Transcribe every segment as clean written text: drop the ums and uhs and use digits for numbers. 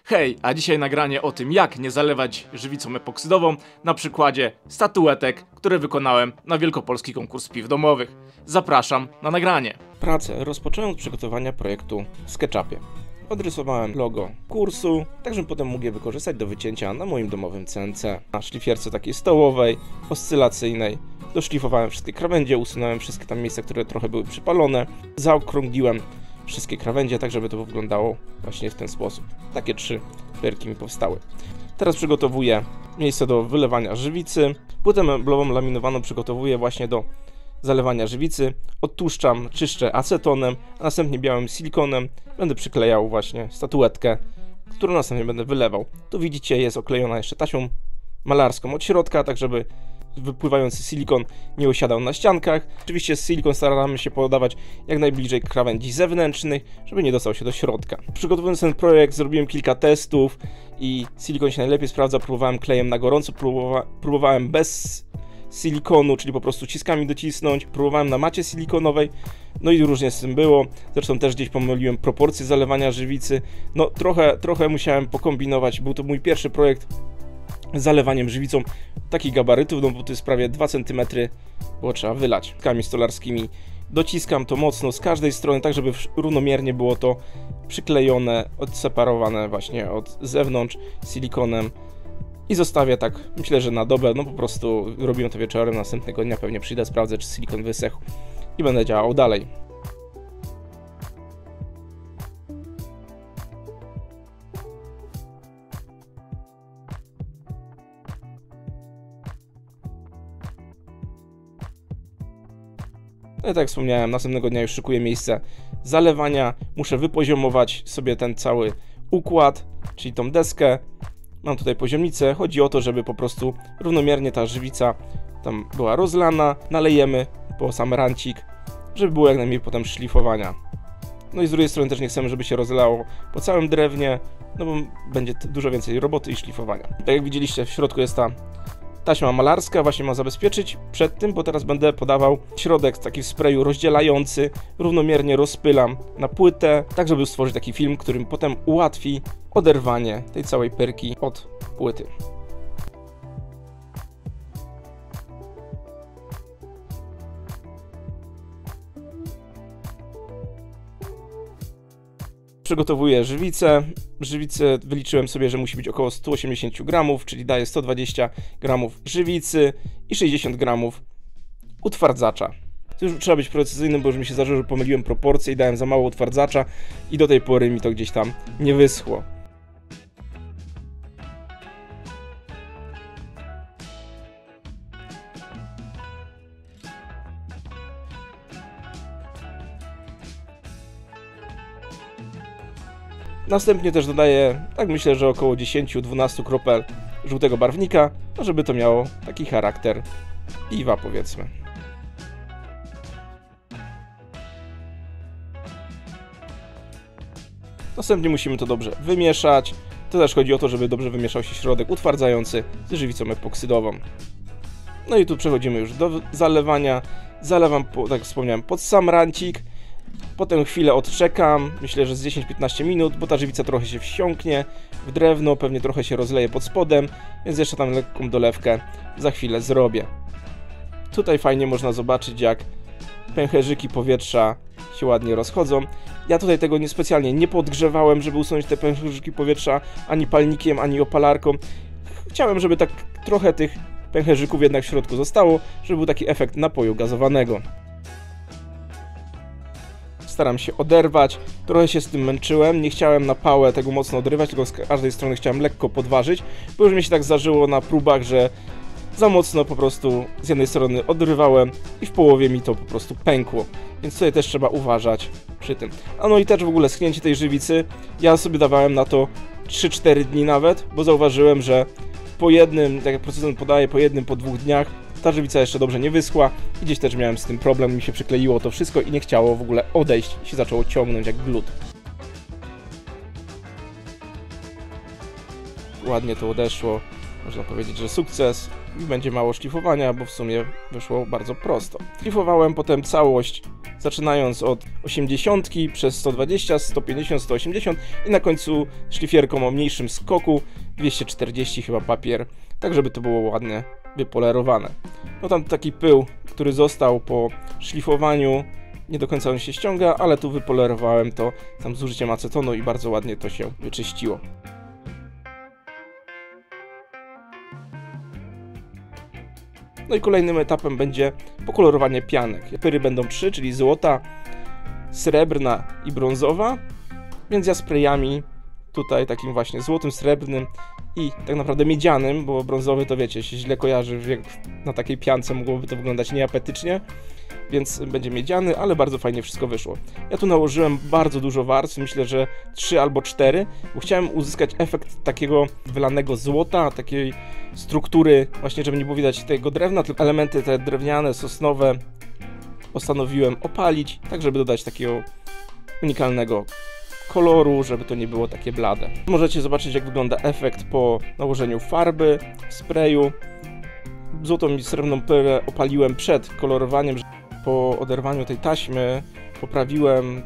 Hej, a dzisiaj nagranie o tym, jak nie zalewać żywicą epoksydową na przykładzie statuetek, które wykonałem na wielkopolski konkurs piw domowych. Zapraszam na nagranie. Pracę rozpocząłem od przygotowania projektu w SketchUpie. Odrysowałem logo kursu, tak żebym potem mógł je wykorzystać do wycięcia na moim domowym CNC. Na szlifierce takiej stołowej, oscylacyjnej. Doszlifowałem wszystkie krawędzie, usunąłem wszystkie tam miejsca, które trochę były przypalone. Zaokrągliłem wszystkie krawędzie, tak żeby to wyglądało właśnie w ten sposób. Takie 3 perki mi powstały. Teraz przygotowuję miejsce do wylewania żywicy. Płytę meblową laminowaną przygotowuję właśnie do zalewania żywicy. Odtłuszczam, czyszczę acetonem, a następnie białym silikonem będę przyklejał właśnie statuetkę, którą następnie będę wylewał. Tu widzicie, jest oklejona jeszcze taśmą malarską od środka, tak żeby wypływający silikon nie osiadał na ściankach. Oczywiście silikon staramy się podawać jak najbliżej krawędzi zewnętrznych, żeby nie dostał się do środka. Przygotowując ten projekt zrobiłem kilka testów i silikon się najlepiej sprawdza. Próbowałem klejem na gorąco, próbowałem bez silikonu, czyli po prostu ciskami docisnąć. Próbowałem na macie silikonowej, no i różnie z tym było. Zresztą też gdzieś pomyliłem proporcje zalewania żywicy. No trochę musiałem pokombinować. Był to mój pierwszy projekt z zalewaniem żywicą takich gabarytów, no bo to jest prawie 2 cm, było trzeba wylać tkami stolarskimi. Dociskam to mocno z każdej strony, tak żeby równomiernie było to przyklejone, odseparowane właśnie od zewnątrz silikonem i zostawię tak, myślę, że na dobę, no po prostu robiłem to wieczorem, następnego dnia pewnie przyjdę, sprawdzę, czy silikon wysechł i będę działał dalej. No i tak jak wspomniałem, następnego dnia już szykuję miejsce zalewania. Muszę wypoziomować sobie ten cały układ, czyli tą deskę. Mam tutaj poziomnicę. Chodzi o to, żeby po prostu równomiernie ta żywica tam była rozlana. Nalejemy po sam rancik, żeby było jak najmniej potem szlifowania. No i z drugiej strony też nie chcemy, żeby się rozlało po całym drewnie, no bo będzie dużo więcej roboty i szlifowania. Tak jak widzieliście, w środku jest ta taśma malarska, właśnie ma zabezpieczyć przed tym, bo teraz będę podawał środek taki w sprayu rozdzielający, równomiernie rozpylam na płytę, tak żeby stworzyć taki film, którym potem ułatwi oderwanie tej całej perki od płyty. Przygotowuję żywicę. Żywicę wyliczyłem sobie, że musi być około 180 gramów, czyli daje 120 gramów żywicy i 60 gramów utwardzacza. Tu już trzeba być precyzyjnym, bo już mi się zdarzyło, że pomyliłem proporcje i dałem za mało utwardzacza i do tej pory mi to gdzieś tam nie wyschło. Następnie też dodaję, tak myślę, że około 10-12 kropel żółtego barwnika, no żeby to miało taki charakter piwa, powiedzmy. Następnie musimy to dobrze wymieszać. To też chodzi o to, żeby dobrze wymieszał się środek utwardzający z żywicą epoksydową. No i tu przechodzimy już do zalewania. Zalewam, tak jak wspomniałem, pod sam rancik. Potem chwilę odczekam, myślę, że z 10-15 minut, bo ta żywica trochę się wsiąknie w drewno, pewnie trochę się rozleje pod spodem, więc jeszcze tam lekką dolewkę za chwilę zrobię. Tutaj fajnie można zobaczyć, jak pęcherzyki powietrza się ładnie rozchodzą. Ja tutaj tego niespecjalnie nie podgrzewałem, żeby usunąć te pęcherzyki powietrza ani palnikiem, ani opalarką. Chciałem, żeby tak trochę tych pęcherzyków jednak w środku zostało, żeby był taki efekt napoju gazowanego. Staram się oderwać, trochę się z tym męczyłem, nie chciałem na pałę tego mocno odrywać, tylko z każdej strony chciałem lekko podważyć, bo już mi się tak zdarzyło na próbach, że za mocno po prostu z jednej strony odrywałem i w połowie mi to po prostu pękło, więc tutaj też trzeba uważać przy tym. A no i też w ogóle schnięcie tej żywicy, ja sobie dawałem na to 3-4 dni nawet, bo zauważyłem, że po jednym, tak jak producent podaje, po jednym, po 2 dniach ta żywica jeszcze dobrze nie wyschła i gdzieś też miałem z tym problem, mi się przykleiło to wszystko i nie chciało w ogóle odejść i się zaczęło ciągnąć jak glut. Ładnie to odeszło, można powiedzieć, że sukces i będzie mało szlifowania, bo w sumie wyszło bardzo prosto. Szlifowałem potem całość zaczynając od 80 przez 120, 150, 180 i na końcu szlifierką o mniejszym skoku 240 chyba papier, tak żeby to było ładnie wypolerowane. No tam taki pył, który został po szlifowaniu, nie do końca on się ściąga, ale tu wypolerowałem to tam z użyciem acetonu i bardzo ładnie to się wyczyściło. No i kolejnym etapem będzie pokolorowanie pianek. Pyry będą 3, czyli złota, srebrna i brązowa, więc ja sprayami tutaj takim właśnie złotym, srebrnym i tak naprawdę miedzianym, bo brązowy to wiecie, się źle kojarzy, jak na takiej piance mogłoby to wyglądać nieapetycznie, więc będzie miedziany, ale bardzo fajnie wszystko wyszło. Ja tu nałożyłem bardzo dużo warstw, myślę, że 3 albo 4, bo chciałem uzyskać efekt takiego wylanego złota, takiej struktury, właśnie żeby nie było widać tego drewna, tylko elementy te drewniane, sosnowe postanowiłem opalić, tak żeby dodać takiego unikalnego koloru, żeby to nie było takie blade. Możecie zobaczyć, jak wygląda efekt po nałożeniu farby w sprayu. Złotą i srebrną pyrę opaliłem przed kolorowaniem. Po oderwaniu tej taśmy poprawiłem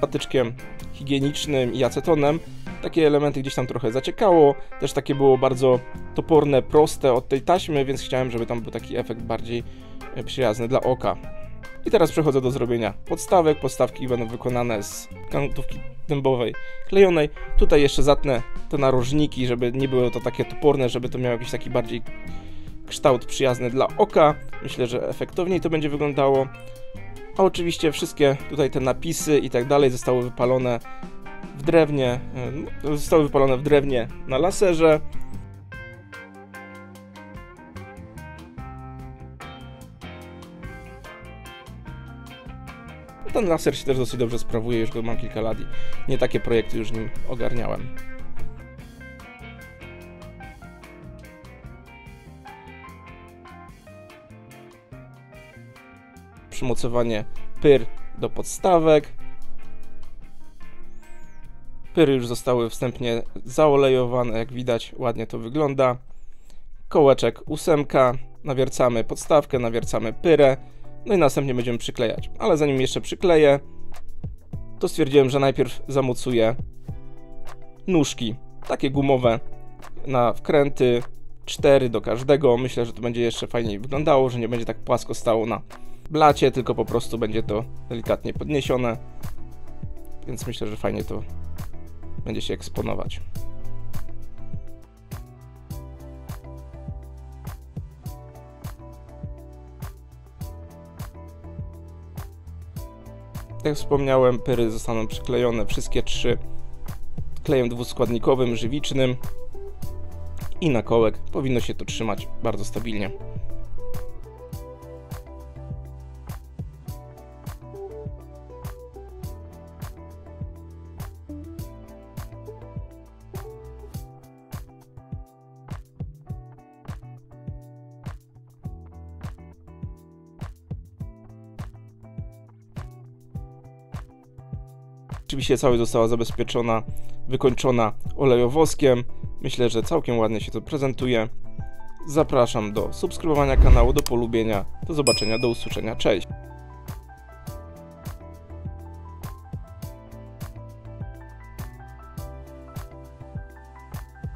patyczkiem higienicznym i acetonem. Takie elementy gdzieś tam trochę zaciekało, też takie było bardzo toporne, proste od tej taśmy, więc chciałem, żeby tam był taki efekt bardziej przyjazny dla oka. I teraz przechodzę do zrobienia podstawek. Podstawki będą wykonane z kantówki dębowej klejonej. Tutaj jeszcze zatnę te narożniki, żeby nie było to takie toporne, żeby to miało jakiś taki bardziej kształt przyjazny dla oka. Myślę, że efektowniej to będzie wyglądało. A oczywiście wszystkie tutaj te napisy i tak dalej zostały wypalone w drewnie, na laserze. Ten laser się też dosyć dobrze sprawuje, już go mam kilka lat i nie takie projekty już nim ogarniałem. Przymocowanie pyr do podstawek. Pyry już zostały wstępnie zaolejowane, jak widać ładnie to wygląda. Kołeczek 8, nawiercamy podstawkę, nawiercamy pyrę, no i następnie będziemy przyklejać. Ale zanim jeszcze przykleję, to stwierdziłem, że najpierw zamocuję nóżki, takie gumowe na wkręty, 4 do każdego. Myślę, że to będzie jeszcze fajniej wyglądało, że nie będzie tak płasko stało na blacie, tylko po prostu będzie to delikatnie podniesione, więc myślę, że fajnie to będzie się eksponować. Jak wspomniałem, pyry zostaną przyklejone wszystkie 3 klejem dwuskładnikowym, żywicznym i na kołek powinno się to trzymać bardzo stabilnie. Oczywiście całość została zabezpieczona, wykończona olejowoskiem. Myślę, że całkiem ładnie się to prezentuje. Zapraszam do subskrybowania kanału, do polubienia. Do zobaczenia, do usłyszenia. Cześć!